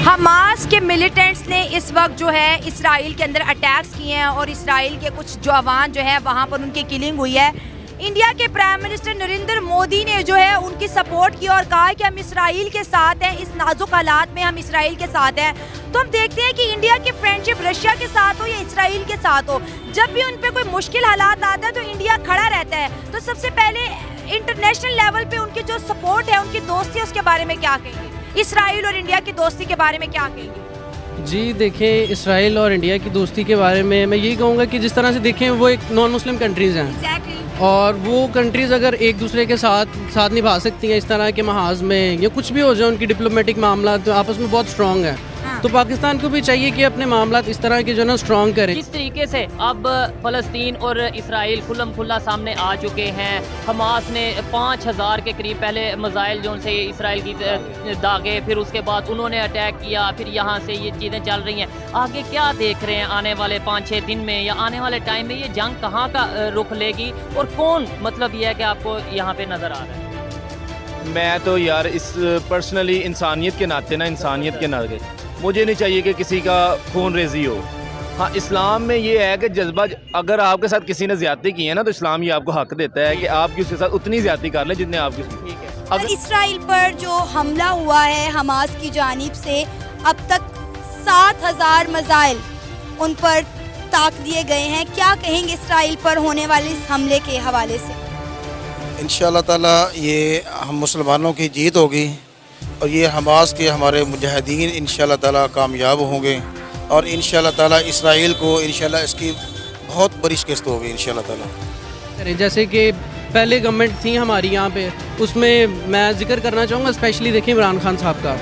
Hamas के militants ने इस वक्त जो है इसराइल के अंदर अटैक्स किए हैं और इसराइल के कुछ जवान जो है वहाँ पर उनकी किलिंग हुई है। इंडिया के प्राइम मिनिस्टर नरेंद्र मोदी ने जो है उनकी सपोर्ट की और कहा कि हम इसराइल के साथ हैं, इस नाजुक हालात में हम इसराइल के साथ हैं। तो हम देखते हैं कि इंडिया की फ्रेंडशिप रशिया के साथ हो या इसराइल के साथ हो, जब भी उन पर कोई मुश्किल हालात आता है तो इंडिया खड़ा रहता है। तो सबसे पहले इंटरनेशनल लेवल पे उनकी जो सपोर्ट है, उनकी दोस्ती है, उसके बारे में क्या कहेंगे? इसराइल और इंडिया की दोस्ती के बारे में क्या कहेंगे? जी देखें, इसराइल और इंडिया की दोस्ती के बारे में मैं यही कहूँगा कि जिस तरह से देखें वो एक नॉन मुस्लिम कंट्रीज़ हैं और वो कंट्रीज़ अगर एक दूसरे के साथ निभा सकती हैं इस तरह के महाज में या कुछ भी हो जाए, उनकी डिप्लोमेटिक मामला तो आपस में बहुत स्ट्रॉन्ग है। तो पाकिस्तान को भी चाहिए कि अपने मामला इस तरह के जो ना स्ट्रॉन्ग करें। जिस तरीके से अब फ़लस्तीन और इसराइल खुल्लम खुल्ला सामने आ चुके हैं, हमास ने 5000 के करीब पहले मिसाइल जो से इसराइल की दागे, फिर उसके बाद उन्होंने अटैक किया, फिर यहाँ से ये चीज़ें चल रही हैं। आगे क्या देख रहे हैं आने वाले 5-6 दिन में या आने वाले टाइम में ये जंग कहाँ का रुख लेगी और कौन, मतलब ये है कि आपको यहाँ पे नज़र आ रहा है? मैं तो यार इस पर्सनली इंसानियत के नाते मुझे नहीं चाहिए कि किसी का खून रेजी हो। हाँ, इस्लाम में ये है कि जज्बा, अगर आपके साथ किसी ने ज्यादती की है ना तो इस्लाम ये आपको हक देता है कि आप उसके साथ उतनी ज्यादती कर लें जितने आपकी। ठीक है, अगर इसराइल पर जो हमला हुआ है हमास की जानिब से, अब तक 7000 मिसाइल उन पर ताक दिए गए हैं। क्या कहेंगे इसराइल पर होने वाले इस हमले के हवाले से? इंशाअल्लाह ताला ये हम मुसलमानों की जीत होगी और ये हमास के हमारे मुजाहिदीन इंशाअल्लाह ताला कामयाब होंगे और इंशाअल्लाह ताला इसराइल को इंशाअल्लाह इसकी बहुत बड़ी शिकस्त होगी इंशाअल्लाह ताला। जैसे कि पहले गवर्नमेंट थी हमारी यहाँ पे, उसमें मैं जिक्र करना चाहूँगा स्पेशली देखिए इमरान खान साहब का।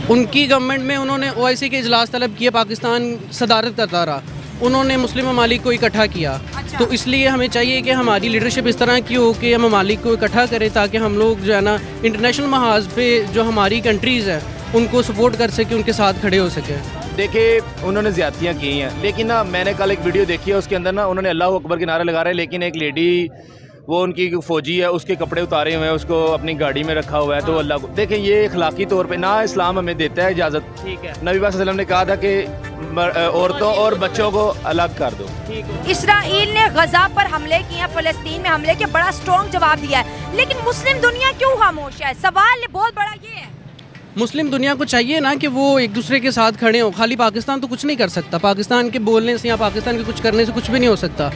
उनकी गवर्नमेंट में उन्होंने OIC के इजलास तलब किए, पाकिस्तान सदारत करता रहा, उन्होंने मुस्लिम ममालिक को इकट्ठा किया। तो इसलिए हमें चाहिए कि हमारी लीडरशिप इस तरह की हो कि हम ममालिक को इकट्ठा करें ताकि हम लोग जो है ना इंटरनेशनल महाज पे जो हमारी कंट्रीज़ हैं उनको सपोर्ट कर सके, उनके साथ खड़े हो सके। देखिए, उन्होंने ज्यादतियाँ की हैं, लेकिन ना मैंने कल एक वीडियो देखी है, उसके अंदर ना उन्होंने अल्लाह अकबर के नारे लगा रहे हैं, लेकिन एक लेडी वो उनकी फ़ौजी है, उसके कपड़े उतारे हुए हैं, उसको अपनी गाड़ी में रखा हुआ है। तो अल्लाह को देखें, ये अखलाकी तौर पे ना इस्लाम हमें देता है इजाज़त। ठीक है, नबी पाक सल्लल्लाहु अलैहि वसल्लम ने कहा था कि औरतों और बच्चों को अलग कर दो। इसराइल ने गजा पर हमले किए हैं, फ़लस्तीन में हमले के बड़ा स्ट्रॉन्ग जवाब दिया है, लेकिन मुस्लिम दुनिया क्यों खामोश है? सवाल बहुत बड़ा ये है। मुस्लिम दुनिया को चाहिए ना कि वो एक दूसरे के साथ खड़े हों। खाली पाकिस्तान तो कुछ नहीं कर सकता, पाकिस्तान के बोलने से या पाकिस्तान के कुछ करने से कुछ भी नहीं हो सकता।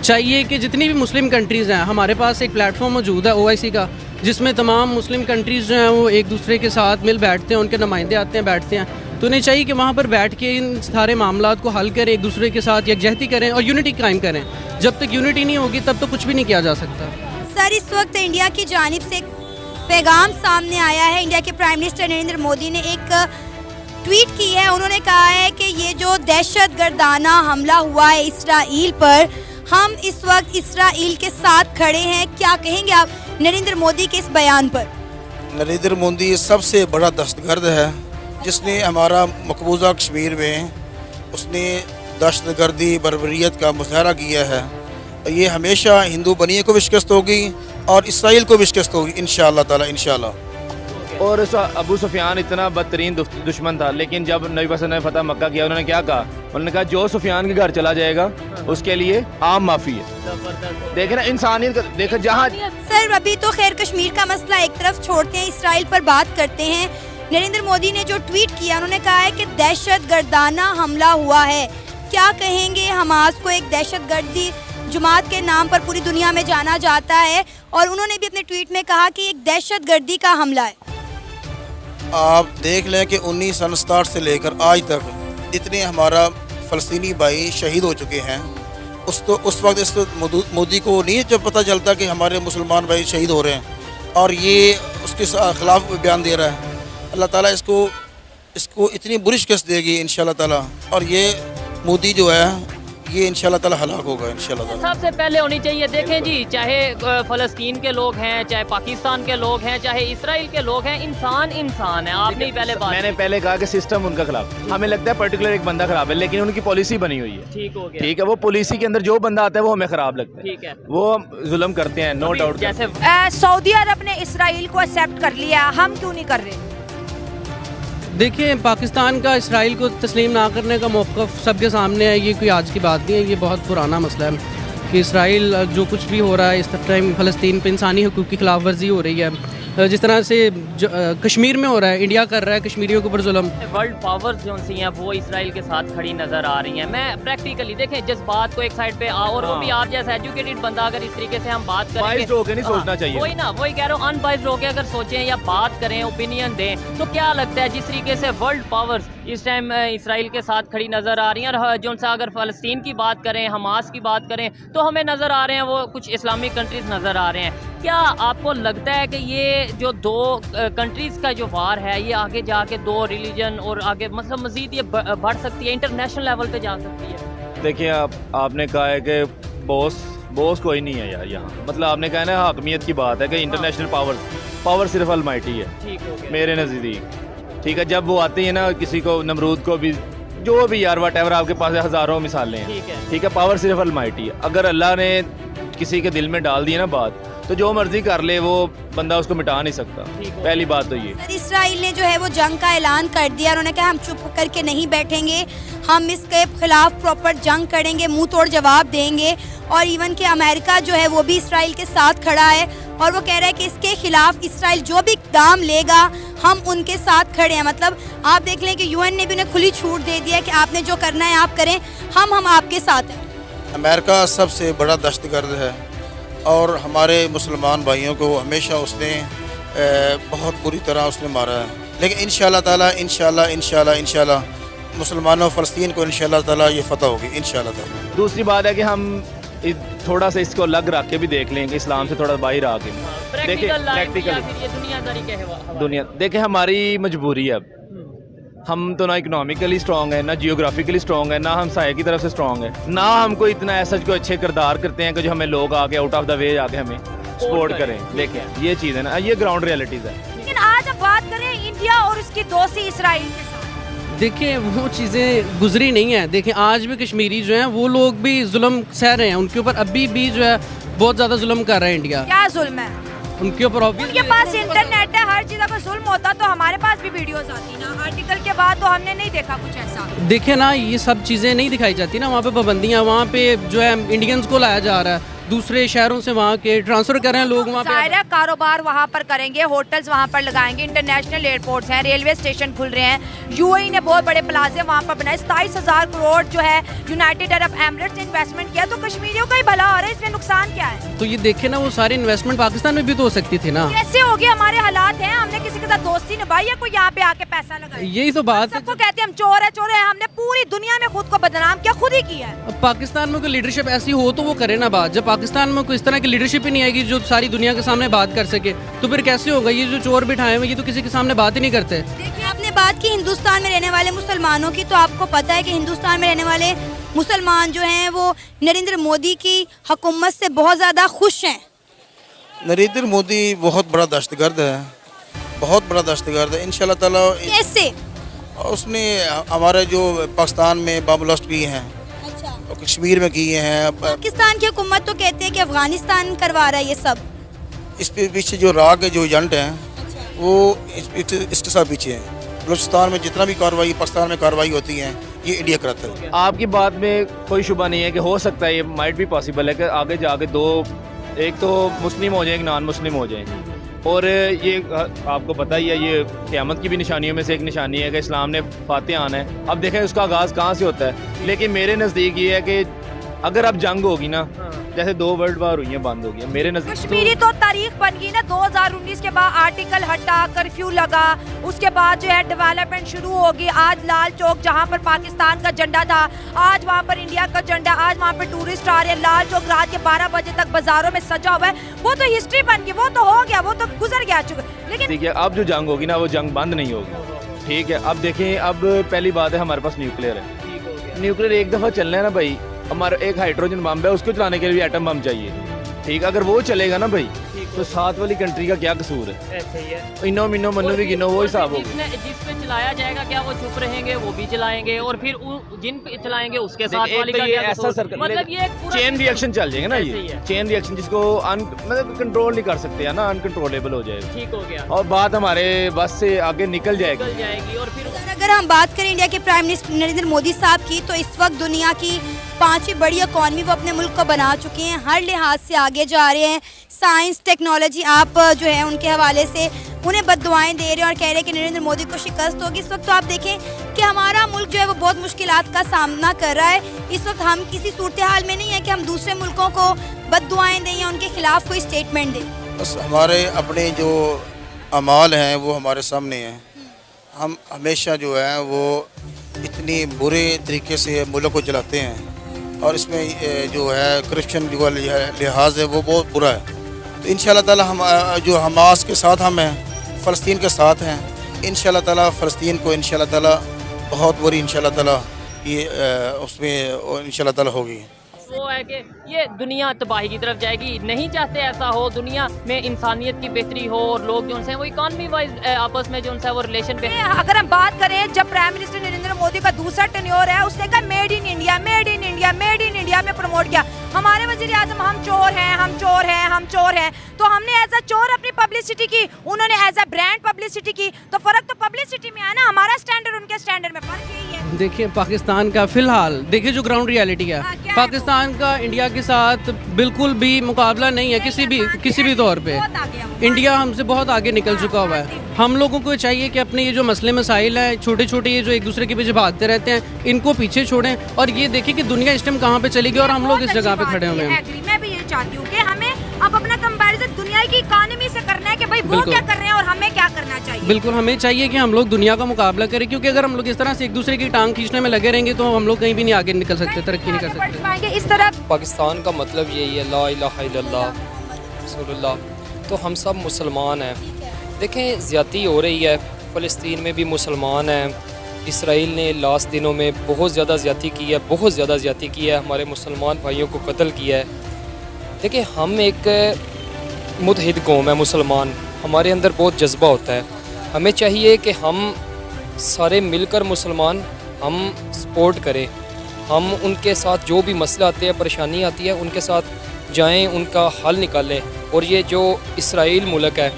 चाहिए कि जितनी भी मुस्लिम कंट्रीज़ हैं, हमारे पास एक प्लेटफॉर्म मौजूद है OIC का, जिसमें तमाम मुस्लिम कंट्रीज़ जो हैं वो एक दूसरे के साथ मिल बैठते हैं, उनके नुमाइंदे आते हैं, बैठते हैं। तो उन्हें चाहिए कि वहाँ पर बैठ के इन सारे मामलात को हल करें, एक दूसरे के साथ यकजहती करें और यूनिटी कायम करें। जब तक यूनिटी नहीं होगी तब तो कुछ भी नहीं किया जा सकता। सर, इस वक्त इंडिया की जानिब से पैगाम सामने आया है। इंडिया के प्राइम मिनिस्टर नरेंद्र मोदी ने एक ट्वीट की है। उन्होंने कहा है कि ये जो दहशतगर्दाना हमला हुआ है इसराइल पर, हम इस वक्त इसराइल के साथ खड़े हैं। क्या कहेंगे आप नरेंद्र मोदी के इस बयान पर? नरेंद्र मोदी सबसे बड़ा दहशतगर्द है, जिसने हमारा मकबूजा कश्मीर में उसने दहशतगर्दी बर्बरियत का मुजाहरा किया है। ये हमेशा हिंदू बनिए को भी शिकस्त होगी और इसराइल को भी शिकस्त होगी इंशाअल्लाह ताला, इंशाअल्लाह। और अबू सुफियान इतना बदतरीन दुश्मन था, लेकिन जब नबी पाक ने फतह मक्का किया, उन्होंने क्या कहा? उन्होंने कहा जो सुफियान के घर चला जाएगा उसके लिए आम माफ़ी है। देखे ना इंसानियत, देखो जहाँ। सर, अभी तो खैर कश्मीर का मसला एक तरफ छोड़ते हैं, इसराइल पर बात करते हैं। नरेंद्र मोदी ने जो ट्वीट किया, उन्होंने कहा है कि दहशतगर्दाना हमला हुआ है। क्या कहेंगे? हमास को एक दहशतगर्दी जमात के नाम पर पूरी दुनिया में जाना जाता है और उन्होंने भी अपने ट्वीट में कहा कि एक दहशतगर्दी का हमला है। आप देख लें कि 1967 से लेकर आज तक जितने हमारा फ़लस्तीनी भाई शहीद हो चुके हैं, उस वक्त इस मोदी को नहीं जब पता चलता कि हमारे मुसलमान भाई शहीद हो रहे हैं और ये उसके ख़िलाफ़ बयान दे रहा है। अल्लाह ताला इसको इतनी बुरी शिकस्त देगी इंशाअल्लाह ताला, और ये मोदी जो है ये इंशाअल्लाह ताला हलाक होगा इंशाअल्लाह ताला। सबसे पहले होनी चाहिए, देखें जी, चाहे फ़लस्तीन के लोग हैं, चाहे पाकिस्तान के लोग हैं, चाहे इसराइल के लोग हैं, इंसान इंसान है। आपने पहले बात, मैंने पहले कहा कि सिस्टम उनका खिलाफ, हमें लगता है पर्टिकुलर एक बंदा खराब है, लेकिन उनकी पॉलिसी बनी हुई है। ठीक हो गया, ठीक है, वो पॉलिसी के अंदर जो बंदा आता है वो हमें खराब लगता है। ठीक है, वो जुल्म करते हैं, नो डाउट। जैसे सऊदी अरब ने इसराइल को एक्सेप्ट कर लिया, हम क्यों नहीं कर रहे? देखिए, पाकिस्तान का इसराइल को तस्लीम ना करने का मौक़िफ़ सबके सामने है। ये कोई आज की बात नहीं है, ये बहुत पुराना मसला है कि इसराइल जो कुछ भी हो रहा है इस टाइम फ़लस्तीन पे इंसानी हकूक़ की खिलाफ वर्जी हो रही है। जिस तरह से कश्मीर में हो रहा है, इंडिया कर रहा है कश्मीरियों के ऊपर जुल्म। वर्ल्ड पावर्स जो सी हैं वो इसराइल के साथ खड़ी नज़र आ रही हैं। मैं प्रैक्टिकली देखें जिस बात को एक साइड पे और वो भी आप जैसा एजुकेटेड बंदा अगर इस तरीके से हम बात करेंगे, बाइस्ड होकर नहीं सोचना चाहिए। वही ना, वही कह रहा हूँ, अनबाइस्ड होकर अगर सोचें या बात करें, ओपिनियन दें, तो क्या लगता है जिस तरीके से वर्ल्ड पावर्स इस टाइम इसराइल के साथ खड़ी नज़र आ रही हैं, और जो सा अगर फ़लस्तीन की बात करें, हमास की बात करें, तो हमें नज़र आ रहे हैं वो कुछ इस्लामिक कंट्रीज़ नज़र आ रहे हैं। क्या आपको लगता है कि ये जो दो कंट्रीज़ का जो वार है ये आगे जाके दो रिलीजन और आगे मतलब मज़ीद ये बढ़ सकती है, इंटरनेशनल लेवल पे जा सकती है? देखिए, आपने कहा है कि बॉस कोई नहीं है यार यहाँ, मतलब आपने कहा ना हाकमियत की बात है कि इंटरनेशनल पावर सिर्फ अलमाइटी है। ठीक हो गया। मेरे नज़दीक ठीक है, जब वो आती है ना किसी को, नमरूद को भी, जो भी यार वट एवर, आपके पास हज़ारों मिसालें हैं, ठीक है, पावर सिर्फ अलमाइटी है। अगर अल्लाह ने किसी के दिल में डाल दी ना बात, तो जो मर्जी कर ले वो बंदा उसको मिटा नहीं सकता। पहली बात तो ये। सर, इसराइल ने जो है वो जंग का ऐलान कर दिया। उन्होंने कहा हम चुप करके नहीं बैठेंगे, हम इसके खिलाफ प्रॉपर जंग करेंगे, मुंह तोड़ जवाब देंगे। और इवन कि अमेरिका जो है वो भी इसराइल के साथ खड़ा है और वो कह रहा है कि इसके खिलाफ इसराइल जो भी इक़दाम लेगा हम उनके साथ खड़े हैं। मतलब आप देख लें कि यूएन ने भी उन्हें खुली छूट दे दिया है कि आपने जो करना है आप करें, हम आपके साथ हैं। अमेरिका सबसे बड़ा दहशतगर्द है और हमारे मुसलमान भाइयों को हमेशा उसने बहुत बुरी तरह उसने मारा है। लेकिन इंशाअल्लाह ताला इंशाअल्लाह मुसलमानों फ़लस्तीन को इंशाअल्लाह ताला ये फ़तह होगी इंशाअल्लाह ताला। दूसरी बात है कि हम थोड़ा सा इसको अलग रख के भी देख लेंगे, इस्लाम से थोड़ा बाहर आके देखिए प्रैक्टिकली दुनिया देखे, हमारी मजबूरी है। अब हम तो ना इकोनॉमिकली स्ट्रॉन्ग है, ना जियोग्राफिकली स्ट्रॉन्ग है, ना हम साये की तरफ से स्ट्रॉन्ग है, ना हमको इतना ऐसा कोई अच्छे किरदार करते हैं कि जो हमें लोग आके आउट ऑफ द वे आके हमें सपोर्ट करें। देखें, ये चीज़ है ना, ये ग्राउंड रियलिटीज़ है। लेकिन आज अब बात करें इंडिया और उसकी दोस्ती इसराइल के साथ, देखिए वो चीज़ें गुजरी नहीं है। देखिए, आज भी कश्मीरी जो हैं वो लोग भी जुल्म सह रहे हैं, उनके ऊपर अभी भी जो है बहुत ज़्यादा जुल्म कर रहा है इंडिया। क्या जुल्म है उनके ऊपर? उनके पास इंटरनेट है, हर चीज़ अगर जुल्म होता तो हमारे पास भी वीडियोस आती ना। आर्टिकल के बाद तो हमने नहीं देखा कुछ ऐसा। देखिए ना, ये सब चीज़ें नहीं दिखाई जाती ना, वहाँ पे पाबंदियाँ, वहाँ पे जो है इंडियंस को लाया जा रहा है, दूसरे शहरों से वहाँ के ट्रांसफ़र कर रहे हैं लोग वहाँ पे। ज़ाहिर है कारोबार वहाँ पर करेंगे, होटल्स वहाँ पर लगाएंगे, इंटरनेशनल एयरपोर्ट्स हैं, रेलवे स्टेशन खुल रहे हैं। यूएई ने बहुत बड़े प्लाजे वहाँ पर बनाए, 27,000 करोड़ जो है यूनाइटेड अरब एमिरेट्स ने इन्वेस्टमेंट किया। तो कश्मीरियों का ही भला हो रहा है, इसमें नुकसान क्या है? तो ये देखे ना, वो सारी इन्वेस्टमेंट पाकिस्तान में भी तो हो सकती थी ना। कैसे हो गया? हमारे हालात हैं, हमने किसी के साथ दोस्ती निभाई है, कोई यहाँ पे आके पैसा लगाया? यही तो बात है। सबको कहते हैं हम चोर है, हमने पूरी दुनिया में खुद को बदनाम किया, खुद ही किया है। अब पाकिस्तान में कोई लीडरशिप ऐसी हो तो वो करे ना बात। जब पाकिस्तान में कोई इस तरह की लीडरशिप ही नहीं आएगी जो सारी दुनिया के सामने बात कर सके, तो फिर कैसे होगा? ये जो चोर बिठाए हुए ये तो किसी के सामने बात ही नहीं करते। देखिए, आपने बात की हिंदुस्तान में रहने वाले मुसलमानों की, तो आपको पता है कि हिंदुस्तान में रहने वाले मुसलमान जो हैं वो नरेंद्र मोदी की हुकूमत से बहुत ज़्यादा खुश हैं। नरेंद्र मोदी बहुत बड़ा दहशतगर्द है, बहुत बड़ा दहशतगर्द है। इंशाअल्लाह ताला कैसे? उसने हमारे जो पाकिस्तान में बम ब्लास्ट किए हैं, और कश्मीर में किए हैं। पाकिस्तान की हुकूमत तो कहते हैं कि अफगानिस्तान करवा रहा है ये सब। इस पे पीछे जो राग है, जो एजेंट हैं, वो इसके साथ पीछे हैं। बलूचिस्तान में जितना भी कार्रवाई, पाकिस्तान में कार्रवाई होती है, ये इंडिया कराता है। आपकी बात में कोई शुबा नहीं है कि हो सकता है, ये माइट भी पॉसिबल है कि आगे जाके दो, एक तो मुस्लिम हो जाए, एक नॉन मुस्लिम हो जाए। और ये आपको पता ही है, ये क़यामत की भी निशानियों में से एक निशानी है कि इस्लाम ने फातिह आना है। अब देखें उसका आगाज़ कहाँ से होता है। लेकिन मेरे नज़दीक ये है कि अगर अब जंग होगी ना, जैसे 2 वर्ल्ड वार हुई हैं, बंद हो गई, मेरे नज़दीक कश्मीरी तो तारीख बन गई ना। 2019 के बाद आर्टिकल हटा, कर्फ्यू लगा, उसके बाद जो है डेवलपमेंट शुरू होगी। आज लाल चौक जहाँ पर पाकिस्तान का झंडा था, आज वहाँ पर इंडिया का झंडा, आज वहाँ पर टूरिस्ट आ रहे हैं। लाल चौक रात के 12 बजे तक बाजारों में सजा हुआ है। वो तो हिस्ट्री बन गई, वो तो हो गया, वो तो गुजर गया चुका। लेकिन ठीक है, अब जो जंग होगी ना, वो जंग बंद नहीं होगी। ठीक है, अब देखें, अब पहली बात है हमारे पास न्यूक्लियर है। न्यूक्लियर एक दफ़ा चलना है ना भाई, हमारा एक हाइड्रोजन बम है, उसको चलाने के लिए भी एटम बम चाहिए। ठीक, अगर वो चलेगा ना भाई, तो साथ वाली कंट्री का क्या कसूर है? ऐसे ही है, इनो मिनो मनो भी गिनो, वो हिसाब होगा। जिस पे चलाया जाएगा क्या वो चुप रहेंगे? वो भी चलाएंगे, और फिर जिन पे चलाएंगे उसके साथ वाली का क्या ऐसा कसूर? मतलब ये एक पूरा चेन रिएक्शन चल जाएगा ना, ऐसे ही ये है। चेन रिएक्शन जिसको मतलब कंट्रोल नहीं कर सकते है ना, अनकंट्रोलेबल हो जाएगा। ठीक हो गया, और बात हमारे बस से आगे निकल जाएगी। निकल जाएगी, और फिर हम बात करें इंडिया के प्राइम मिनिस्टर नरेंद्र मोदी साहब की, तो इस वक्त दुनिया की 5वीं बड़ी इकॉनमी वो अपने मुल्क को बना चुके हैं, हर लिहाज से आगे जा रहे हैं। साइंस टेक्नोलॉजी आप जो है उनके हवाले से उन्हें बद्दुआएं दे रहे हैं और कह रहे हैं कि नरेंद्र मोदी को शिकस्त होगी। इस वक्त तो आप देखें कि हमारा मुल्क जो है वो बहुत मुश्किलात का सामना कर रहा है। इस वक्त हम किसी सूरत हाल में नहीं है कि हम दूसरे मुल्कों को बद्दुआएं दें या उनके खिलाफ कोई स्टेटमेंट दें। बस हमारे अपने जो अमाल हैं वो हमारे सामने हैं। हम हमेशा जो है वो इतनी बुरे तरीके से मुल्क को चलाते हैं और इसमें जो है करप्शन जो लिहाज है वो बहुत बुरा है। तो इंशाल्लाह ताला हम जो हमास के साथ हम हैं, फ़लस्तीन के साथ हैं, इंशाल्लाह ताला फ़लस्तीन को इंशाल्लाह ताला बहुत बुरी इंशाल्लाह ताला ये उसमें इंशाल्लाह ताला होगी। वो है कि ये दुनिया तबाही की तरफ जाएगी, नहीं चाहते ऐसा हो। दुनिया में इंसानियत की बेहतरी हो और लोग जो है वो इकॉनमी वाइज आपस में जो है वो रिलेशन पे। अगर हम बात करें, जब प्राइम मिनिस्टर नरेंद्र मोदी का दूसरा टेन्योर है, उसने कहा made in India, made in India, made in India में प्रमोट किया। हमारे वजीर आजम हम चोर हैं, हम चोर हैं, हम चोर हैं, तो हमने एज अ चोर अपनी पब्लिसिटी की, उन्होंने एज अ ब्रांड पब्लिसिटी की। तो फर्क तो पब्लिसिटी में है ना, हमारा स्टैंडर्ड उनके स्टैंडर्ड में फर्क यही है। देखिए पाकिस्तान का फिलहाल देखिए जो ग्राउंड रियलिटी है, पाकिस्तान का इंडिया के साथ बिल्कुल भी मुकाबला नहीं है किसी भी तौर पे। इंडिया हमसे बहुत आगे निकल चुका हुआ है। हम लोगों को चाहिए कि अपने ये जो मसले मसाइल हैं, छोटे छोटे ये जो एक दूसरे के पीछे भागते रहते हैं, इनको पीछे छोड़ें और ये देखें कि दुनिया इस टाइम कहाँ पे चलेगी और हम लोग इस जगह पे खड़े हुए हैं। मैं भी ये चाहती हूँ कि हमें अब अपना कंपैरिजन दुनिया की इकोनॉमी से करना है कि भाई वो क्या कर रहे हैं और हमें क्या करना चाहिए। बिल्कुल, हमें चाहिए कि हम लोग दुनिया का मुकाबला करें, क्योंकि अगर हम लोग इस तरह से एक दूसरे की टांग खींचने में लगे रहेंगे तो हम लोग कहीं भी नहीं आगे निकल सकते, तरक्की नहीं कर सकते। इस तरह पाकिस्तान का मतलब यही है, ला इलाहा इल्लल्लाह रसूलुल्लाह। तो हम सब मुसलमान हैं। देखें ज़्यादती हो रही है, फ़लस्तीन में भी मुसलमान हैं। इसराइल ने लास्ट दिनों में बहुत ज़्यादा ज़्यादती की है, बहुत ज़्यादा ज़्यादती की है, हमारे मुसलमान भाइयों को कत्ल किया है। देखिए हम एक मुतहिद कौम है मुसलमान, हमारे अंदर बहुत जज्बा होता है। हमें चाहिए कि हम सारे मिलकर मुसलमान हम सपोर्ट करें, हम उनके साथ जो भी मसला आते हैं, परेशानी आती है, उनके साथ जाएं, उनका हल निकालें और ये जो इसराइल मुल्क है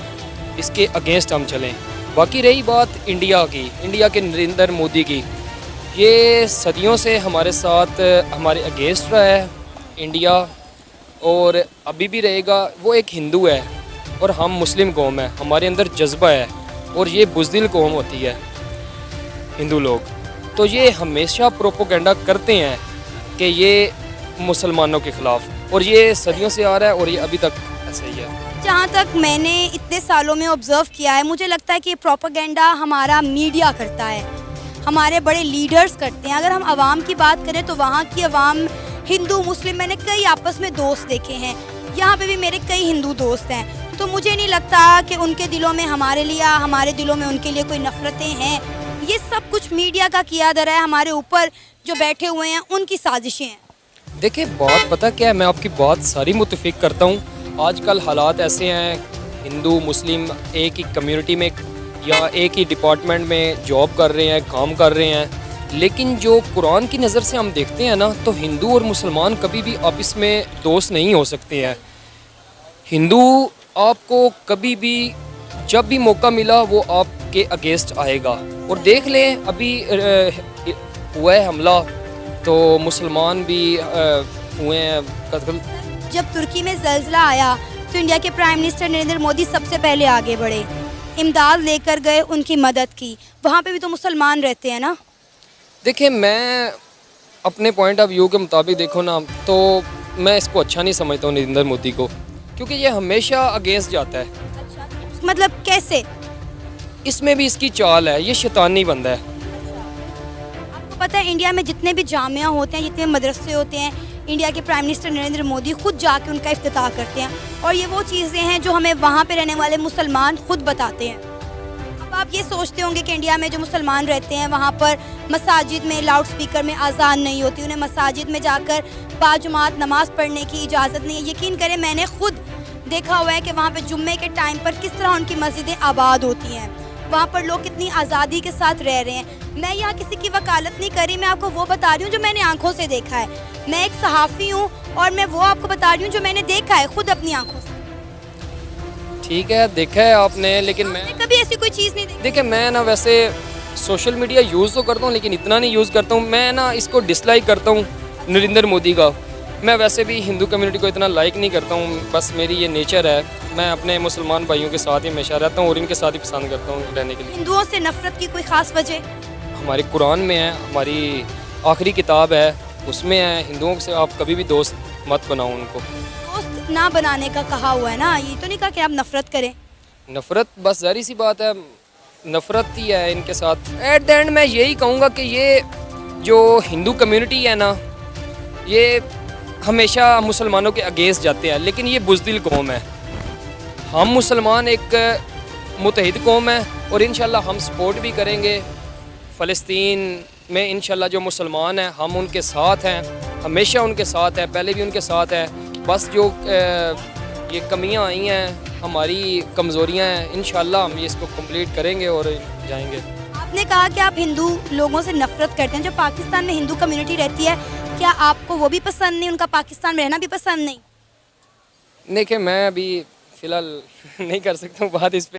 इसके अगेंस्ट हम चलें। बाकी रही बात इंडिया की, इंडिया के नरेंद्र मोदी की, ये सदियों से हमारे साथ हमारे अगेंस्ट रहा है इंडिया और अभी भी रहेगा। वो एक हिंदू है और हम मुस्लिम कौम है, हमारे अंदर जज्बा है और ये बुज़दिल कौम होती है हिंदू लोग। तो ये हमेशा प्रोपोगेंडा करते हैं कि ये मुसलमानों के ख़िलाफ़, और ये सदियों से आ रहा है और ये अभी तक ऐसा ही है। जहाँ तक मैंने इतने सालों में ऑब्ज़र्व किया है, मुझे लगता है कि ये प्रोपेगेंडा हमारा मीडिया करता है, हमारे बड़े लीडर्स करते हैं। अगर हम आवाम की बात करें तो वहाँ की आवाम हिंदू मुस्लिम, मैंने कई आपस में दोस्त देखे हैं, यहाँ पे भी मेरे कई हिंदू दोस्त हैं, तो मुझे नहीं लगता कि उनके दिलों में हमारे लिए, हमारे दिलों में उनके लिए कोई नफ़रतें हैं। ये सब कुछ मीडिया का किया जा रहा है, हमारे ऊपर जो बैठे हुए हैं उनकी साजिशें हैं। देखिए बात पता क्या है, मैं आपकी बात सारी मुतफिक करता हूँ। आजकल हालात ऐसे हैं, हिंदू मुस्लिम एक ही कम्युनिटी में या एक ही डिपार्टमेंट में जॉब कर रहे हैं, काम कर रहे हैं, लेकिन जो कुरान की नज़र से हम देखते हैं ना, तो हिंदू और मुसलमान कभी भी आपस में दोस्त नहीं हो सकते हैं। हिंदू आपको कभी भी जब भी मौका मिला वो आपके अगेंस्ट आएगा, और देख लें अभी हुआ है हमला तो मुसलमान भी हुए हैं कत्ल। जब तुर्की में ज़ल्ज़ला आया तो इंडिया के प्राइम मिनिस्टर नरेंद्र मोदी सबसे पहले आगे बढ़े, इमदाद लेकर गए, उनकी मदद की। वहाँ पे भी तो मुसलमान रहते हैं ना। देखिए मैं अपने पॉइंट ऑफ व्यू के मुताबिक देखो ना, तो मैं इसको अच्छा नहीं समझता हूँ नरेंद्र मोदी को, क्योंकि ये हमेशा अगेंस्ट जाता है। मतलब कैसे? इसमें भी इसकी चाल है, ये शैतानी बंदा है। आपको पता है इंडिया में जितने भी जामिया होते हैं, जितने मदरसे होते हैं, इंडिया के प्राइम मिनिस्टर नरेंद्र मोदी खुद जाके उनका इफ्तिताह करते हैं, और ये वो चीज़ें हैं जो हमें वहाँ पे रहने वाले मुसलमान खुद बताते हैं। अब आप ये सोचते होंगे कि इंडिया में जो मुसलमान रहते हैं वहाँ पर मसाजिद में लाउड स्पीकर में अजान नहीं होती, उन्हें मसाजिद में जाकर बाजुमात नमाज़ पढ़ने की इजाज़त नहीं है। यकीन करें मैंने खुद देखा हुआ है कि वहाँ पर जुम्मे के टाइम पर किस तरह उनकी मस्जिदें आबाद होती हैं, वहाँ पर लोग कितनी आज़ादी के साथ रह रहे हैं। मैं यहाँ किसी की वकालत नहीं कर रही, मैं आपको वो बता रही हूँ जो मैंने आंखों से देखा है। मैं एक सहाफ़ी हूँ और मैं वो आपको बता रही हूँ जो मैंने देखा है खुद अपनी आंखों से। ठीक है, देखा है आपने, लेकिन मैं कभी ऐसी कोई चीज़ नहीं देखी। देखिए मैं ना वैसे सोशल मीडिया यूज़ तो करता हूँ लेकिन इतना नहीं यूज़ करता हूँ। मैं ना इसको डिसलाइक करता हूँ नरेंद्र मोदी का। मैं वैसे भी हिंदू कम्युनिटी को इतना लाइक नहीं करता हूँ, बस मेरी ये नेचर है। मैं अपने मुसलमान भाइयों के साथ ही हमेशा रहता हूँ और इनके साथ ही पसंद करता हूँ रहने के लिए। हिंदुओं से नफरत की कोई खास वजह? हमारे कुरान में है, हमारी आखिरी किताब है, उसमें है हिंदुओं से आप कभी भी दोस्त मत बनाओ उनको। दोस्त ना बनाने का कहा हुआ है ना, ये तो नहीं कहा कि आप नफरत करें। नफ़रत बस ज़ाहिर सी बात है, नफ़रत ही है इनके साथ। एट द एंड मैं यही कहूँगा कि ये जो हिंदू कम्युनिटी है ना, ये हमेशा मुसलमानों के अगेंस्ट जाते हैं, लेकिन ये बुज़दिल कौम है। हम मुसलमान एक मुतहिद कौम है और इंशाल्लाह हम सपोर्ट भी करेंगे। फ़लस्तीन में इंशाल्लाह जो मुसलमान हैं हम उनके साथ हैं, हमेशा उनके साथ हैं, पहले भी उनके साथ हैं। बस जो ये कमियां आई हैं, हमारी कमज़ोरियां हैं, इंशाल्लाह हम ये इसको कंप्लीट करेंगे और जाएंगे। आपने कहा कि आप हिंदू लोगों से नफरत करते हैं। जो पाकिस्तान में हिंदू कम्युनिटी रहती है, क्या आपको वो भी पसंद नहीं, उनका पाकिस्तान में रहना भी पसंद नहीं? देखिए मैं अभी फ़िलहाल नहीं कर सकता हूँ बात इस पे।